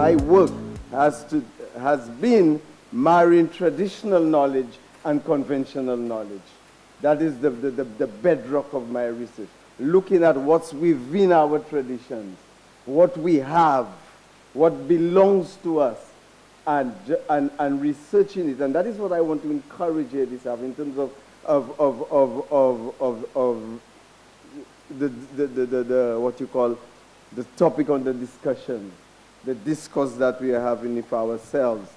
my work has been marrying traditional knowledge and conventional knowledge. That is the bedrock of my research. Looking at what's within our traditions, what we have, what belongs to us, and researching it. And that is what I want to encourage here this afternoon in terms of the what you call the topic on the discussion, the discourse that we are having with ourselves.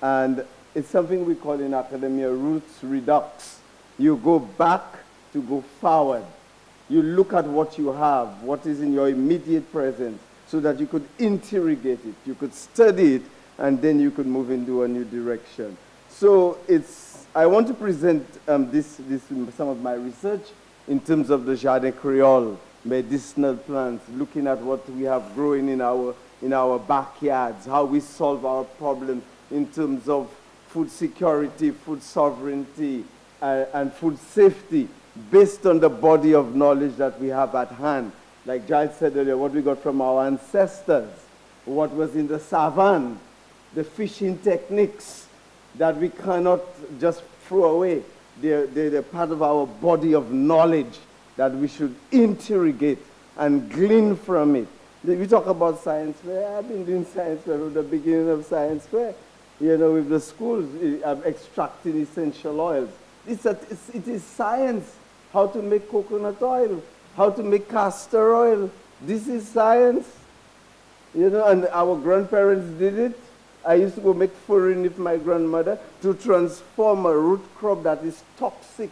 And it's something we call in academia roots redux. You go back to go forward. You look at what you have, what is in your immediate presence, so that you could interrogate it, you could study it, and then you could move into a new direction. So I want to present some of my research in terms of the Jardin Creole, medicinal plants, looking at what we have growing in our backyards, how we solve our problems in terms of food security, food sovereignty, and food safety, based on the body of knowledge that we have at hand. Like Giles said earlier, what we got from our ancestors, what was in the savannah, the fishing techniques that we cannot just throw away. They're part of our body of knowledge that we should interrogate and glean from it. We talk about science fair. I've been doing science fair from the beginning of science fair. You know, with the schools, extracting essential oils. It is science. How to make coconut oil, how to make castor oil. This is science. You know, and our grandparents did it. I used to go make foreign with my grandmother to transform a root crop that is toxic.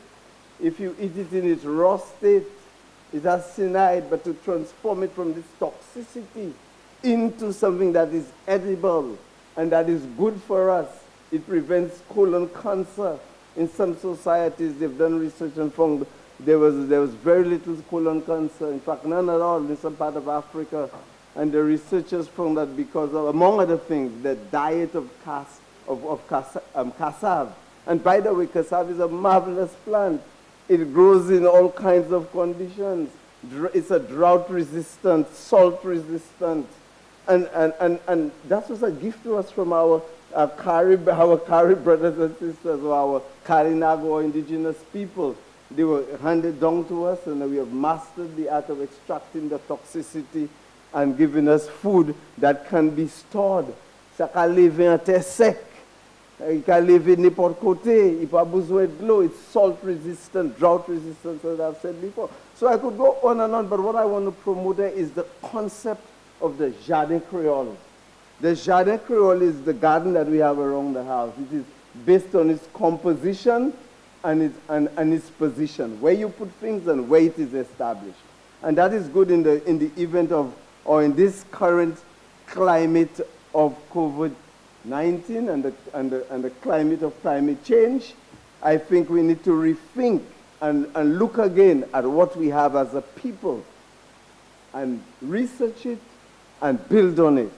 If you eat it in its raw state, it has cyanide, but to transform it from this toxicity into something that is edible and that is good for us. It prevents colon cancer. In some societies, they've done research and found there was very little colon cancer. In fact, none at all in some part of Africa. And the researchers found that because of, among other things, the diet of cassava. And by the way, cassava is a marvelous plant. It grows in all kinds of conditions. It's a drought-resistant, salt-resistant. And that was a gift to us from our Kari brothers and sisters, or our Karinago or indigenous people. They were handed down to us, and we have mastered the art of extracting the toxicity and giving us food that can be stored. Ça can live en terre sec. It can live n'importe côté. Il pas besoin de l'eau. It's salt resistant, drought resistant, as I've said before. So I could go on and on, but what I want to promote there is the concept of the Jardin Creole. The Jardin Creole is the garden that we have around the house. It is based on its composition and its position, where you put things and where it is established. And that is good in the event of, or in this current climate of COVID-19 and the climate of climate change. I think we need to rethink and look again at what we have as a people and research it and build on it.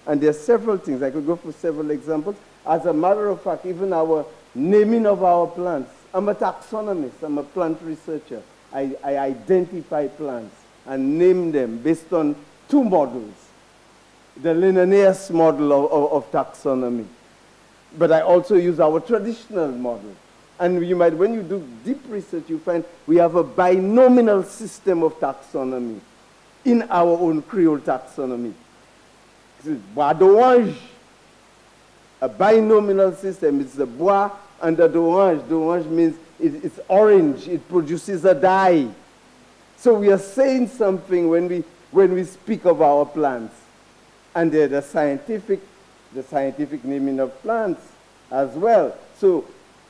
And there are several things. I could go for several examples. As a matter of fact, even our naming of our plants. I'm a taxonomist. I'm a plant researcher. I identify plants and name them based on two models. The Linnaeus model of taxonomy. But I also use our traditional model. And you might, when you do deep research, you find we have a binomial system of taxonomy in our own Creole taxonomy. Bois d'orange, a binomial system. It's the bois and the d'orange. D'orange means it's orange. It produces a dye. So we are saying something when we speak of our plants. And the scientific naming of plants as well. So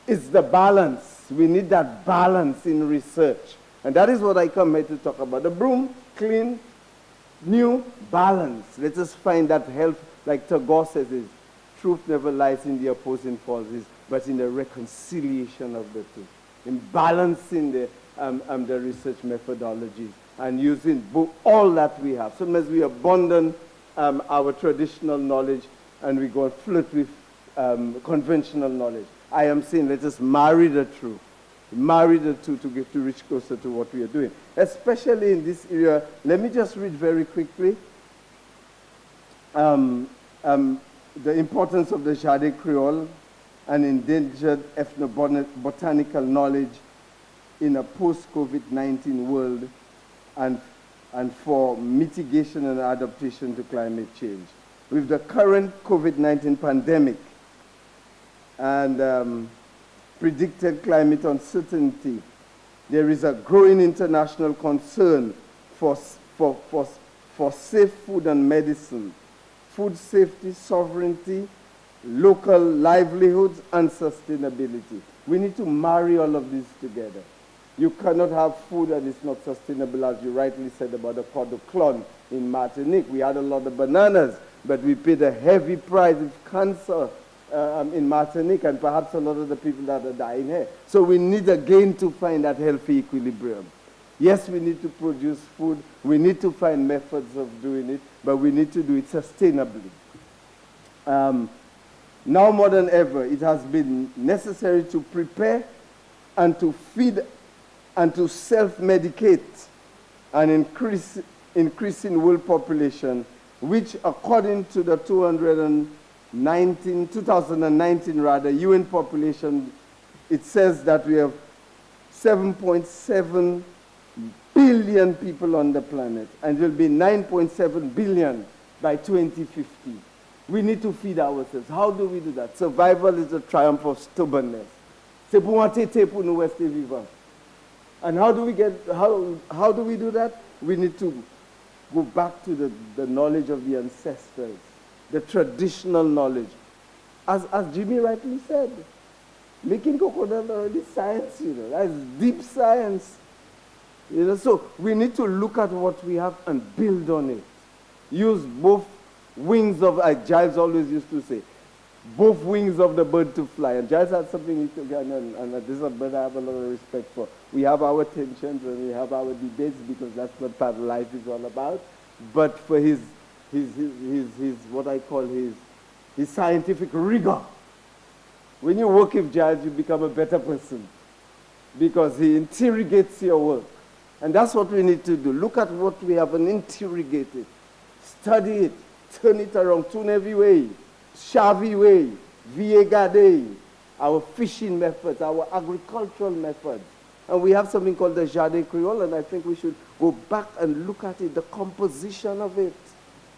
it's the balance. We need that balance in research. And that is what I come here to talk about. The broom, clean, new, balance. Let us find that health, like Tagore says, is truth never lies in the opposing forces, but in the reconciliation of the two. In balancing the research methodologies and using all that we have. Sometimes we abandon our traditional knowledge and we go and flirt with conventional knowledge. I am saying let us marry the two. Marry the two to reach closer to what we are doing. Especially in this area. Let me just read very quickly. the importance of the Jardin Creole and endangered ethnobotanical knowledge in a post-COVID-19 world and for mitigation and adaptation to climate change. With the current COVID-19 pandemic and predicted climate uncertainty, there is a growing international concern for safe food and medicine, food safety, sovereignty, local livelihoods, and sustainability. We need to marry all of these together. You cannot have food that is not sustainable, as you rightly said about the pot de clone in Martinique. We had a lot of bananas, but we paid a heavy price of cancer in Martinique, and perhaps a lot of the people that are dying here. So we need again to find that healthy equilibrium. Yes, we need to produce food. We need to find methods of doing it, but we need to do it sustainably. Now more than ever, it has been necessary to prepare and to feed and to self-medicate an increasing world population, which according to the 2019 UN population, it says that we have 7.7 billion people on the planet, and will be 9.7 billion by 2050. We need to feed ourselves. How do we do that? Survival is a triumph of stubbornness. C'est pour entêter pour nous rester vivants. And how do we do that? We need to go back to the knowledge of the ancestors, the traditional knowledge. As Jimmy rightly said, making coconut oil is science, that's deep science. So we need to look at what we have and build on it. Use both wings of, like Giles always used to say, both wings of the bird to fly. And Giles had something, and this is a bird I have a lot of respect for. We have our tensions and we have our debates because that's what part of life is all about. But for his what I call his scientific rigor, when you work with Giles, you become a better person because he interrogates your work. And that's what we need to do. Look at what we have and interrogate it. Study it. Turn it around. Tunevi way. Shavi way. Viegade. Our fishing methods. Our agricultural methods. And we have something called the Jardin Creole, and I think we should go back and look at it, the composition of it.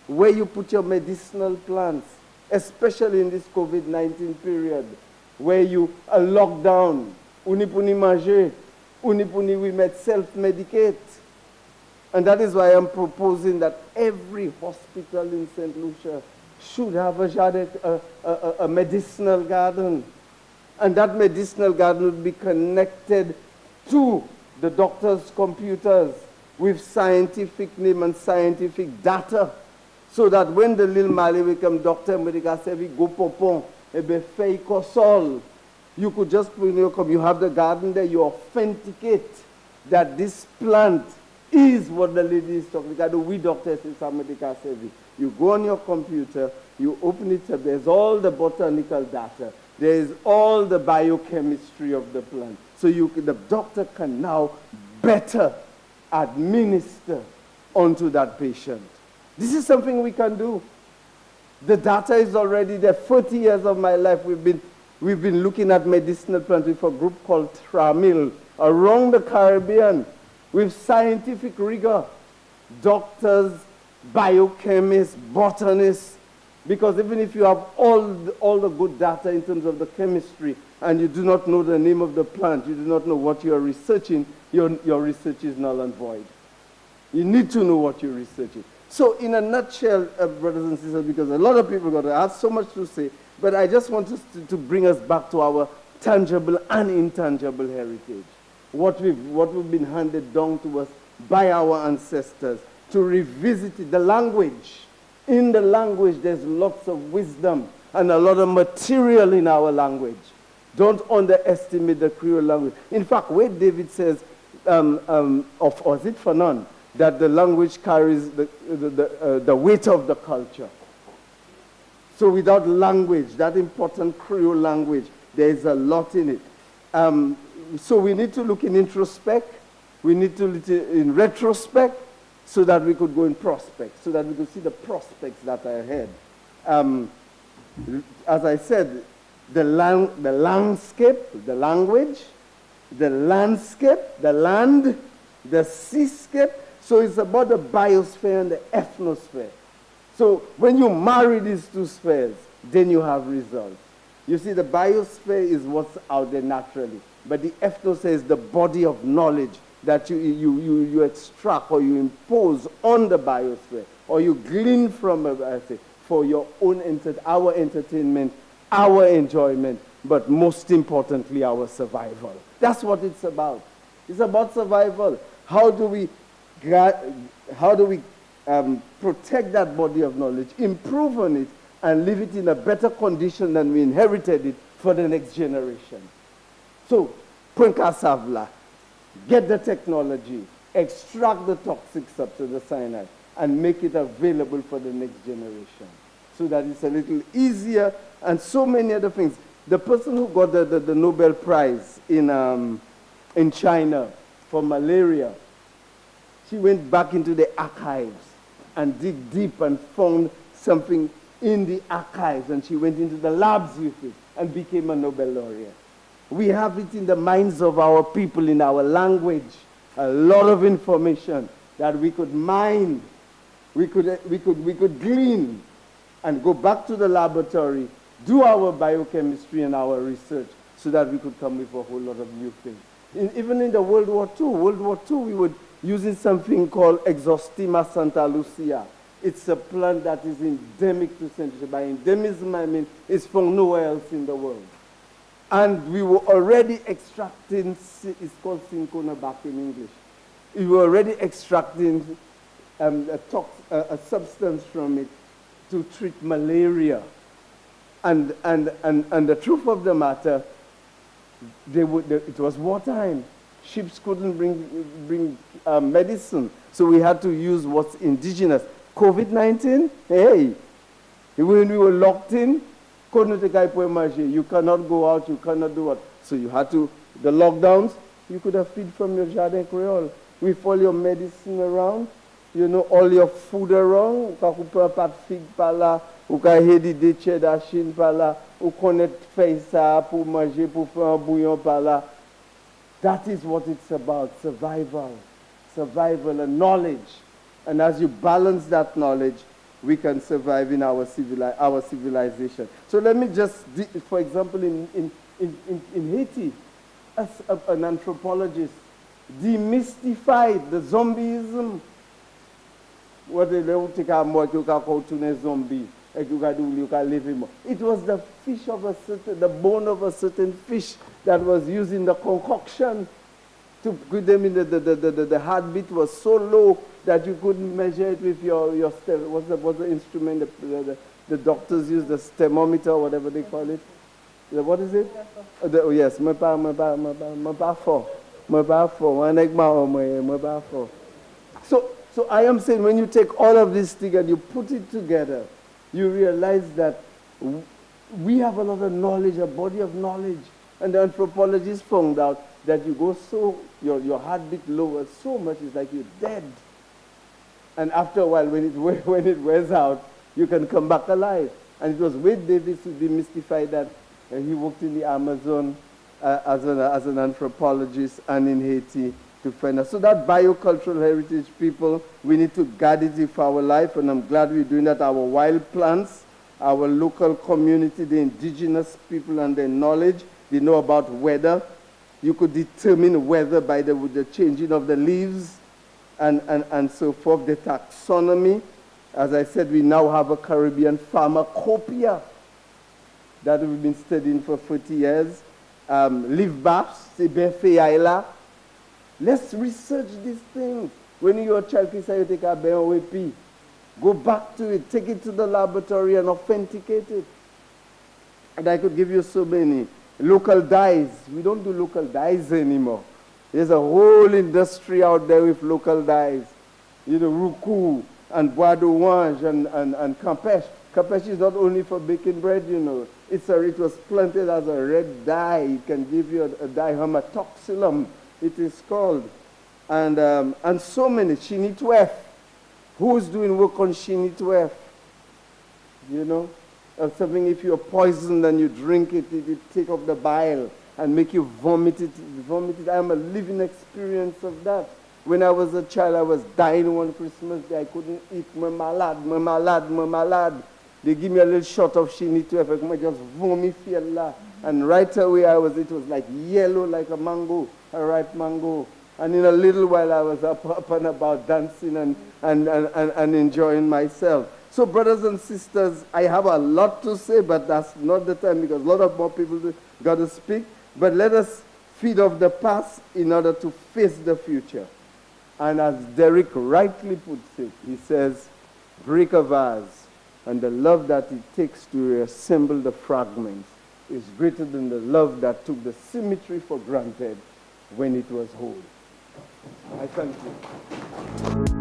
Where you put your medicinal plants, especially in this COVID-19 period, where you are locked down. Unipuni manger. Unipuni we met self-medicate. And that is why I'm proposing that every hospital in St. Lucia should have a medicinal garden. And that medicinal garden would be connected to the doctor's computers with scientific name and scientific data. So that when the little Mali become doctor, medical service, go popon, ebe fei kosol, you could just put in your computer, you have the garden there, you authenticate that this plant is what the lady is talking about. We doctors in some medical service. You go on your computer, you open it up, there's all the botanical data. There's all the biochemistry of the plant. So the doctor can now better administer onto that patient. This is something we can do. The data is already there. 40 years of my life, we've been looking at medicinal plants with a group called Tramil around the Caribbean with scientific rigor. Doctors, biochemists, botanists, because even if you have all the good data in terms of the chemistry and you do not know the name of the plant, you do not know what you are researching, your research is null and void. You need to know what you're researching. So in a nutshell, brothers and sisters, because a lot of people got to have so much to say, but I just want us to bring us back to our tangible and intangible heritage. What we've been handed down to us by our ancestors, to revisit it, the language. In the language, there's lots of wisdom and a lot of material in our language. Don't underestimate the Creole language. In fact, where David says, or is it for none, that the language carries the weight of the culture. So without language, that important Creole language, there is a lot in it. So we need to look in introspect, we need to look in retrospect, so that we could go in prospect, so that we could see the prospects that are ahead. um, as I said, the landscape, the language, the landscape, the land, the seascape. So it's about the biosphere and the ethnosphere. So when you marry these two spheres, then you have results. You see, the biosphere is what's out there naturally, but the ethnosphere is the body of knowledge that you extract or you impose on the biosphere, or you glean from for your own our entertainment, our enjoyment, but most importantly, our survival. That's what it's about. It's about survival. How do we protect that body of knowledge, improve on it, and leave it in a better condition than we inherited it for the next generation? So, Savla, get the technology, extract the toxic substance, the cyanide, and make it available for the next generation, so that it's a little easier, and so many other things. The person who got the Nobel Prize in China for malaria, she went back into the archives and dig deep and found something in the archives, and she went into the labs with it and became a Nobel laureate. We have it in the minds of our people, in our language, a lot of information that we could mine, we could glean, and go back to the laboratory, do our biochemistry and our research, so that we could come with a whole lot of new things. Even in the World War II, we were using something called Exostema Santa Lucia. It's a plant that is endemic to Central Asia. By endemism, I mean it's found nowhere else in the world. And we were already extracting, it's called cinchona back in English. We were already extracting a substance from it to treat malaria. And the truth of the matter, it was wartime. Ships couldn't bring medicine, so we had to use what's indigenous. COVID-19, hey, when we were locked in, you cannot go out, you cannot do what. So you had to, the lockdowns, you could have feed from your Jardin Creole with all your medicine around, you know, all your food around. You can put a fig pala, you can head the cheddar chin pala, you can faire ça pour manger, pour faire un bouillon pala. That is what it's about, survival and knowledge. And as you balance that knowledge, we can survive in our civilization. So let me just, for example, in Haiti, as an anthropologist, demystified the zombieism. What they take a more you can call to zombie. It was the fish of the bone of a certain fish that was used in the concoction to put them in the heartbeat was so low that you couldn't measure it with your what's the instrument the doctors use, the thermometer or whatever they call it. What is it? Yes, So I am saying, when you take all of this thing and you put it together, you realize that we have a lot of knowledge, a body of knowledge. And the anthropologists found out that you go so, your heartbeat lowers so much, it's like you're dead. And after a while, when it wears out, you can come back alive. And it was Wade Davis who demystified that. And he worked in the Amazon as an anthropologist and in Haiti to find out. So that biocultural heritage, people, we need to guard it for our life, and I'm glad we're doing that. Our wild plants, our local community, the indigenous people and their knowledge, they know about weather. You could determine weather by the changing of the leaves and so forth, the taxonomy. As I said, we now have a Caribbean pharmacopoeia that we've been studying for 40 years. Leaf baths, c'est bien fait là. Let's research these things. When you're a child, you take a bain go back to it, take it to the laboratory and authenticate it. And I could give you so many. Local dyes. We don't do local dyes anymore. There's a whole industry out there with local dyes. You know, Roucou and Bois d'Orange and Campeche. Campeche is not only for baking bread, you know. It was planted as a red dye. It can give you a dye, Haematoxylum, it is called. And so many. Chinitwef. Who's doing work on Chinitwef? you know. Or something, if you're poisoned and you drink it, it will take off the bile and make you vomit it. I'm a living experience of that. When I was a child, I was dying one Christmas day. I couldn't eat marmalade. They give me a little shot of shinito effect. I just vomit fiella. And right away it was like yellow, like a mango, a ripe mango. And in a little while I was up and about dancing and enjoying myself. So brothers and sisters, I have a lot to say, but that's not the time because a lot of more people got to speak. But let us feed off the past in order to face the future. And as Derek rightly puts it, he says, break a vase, and the love that it takes to reassemble the fragments is greater than the love that took the symmetry for granted when it was whole. I thank you.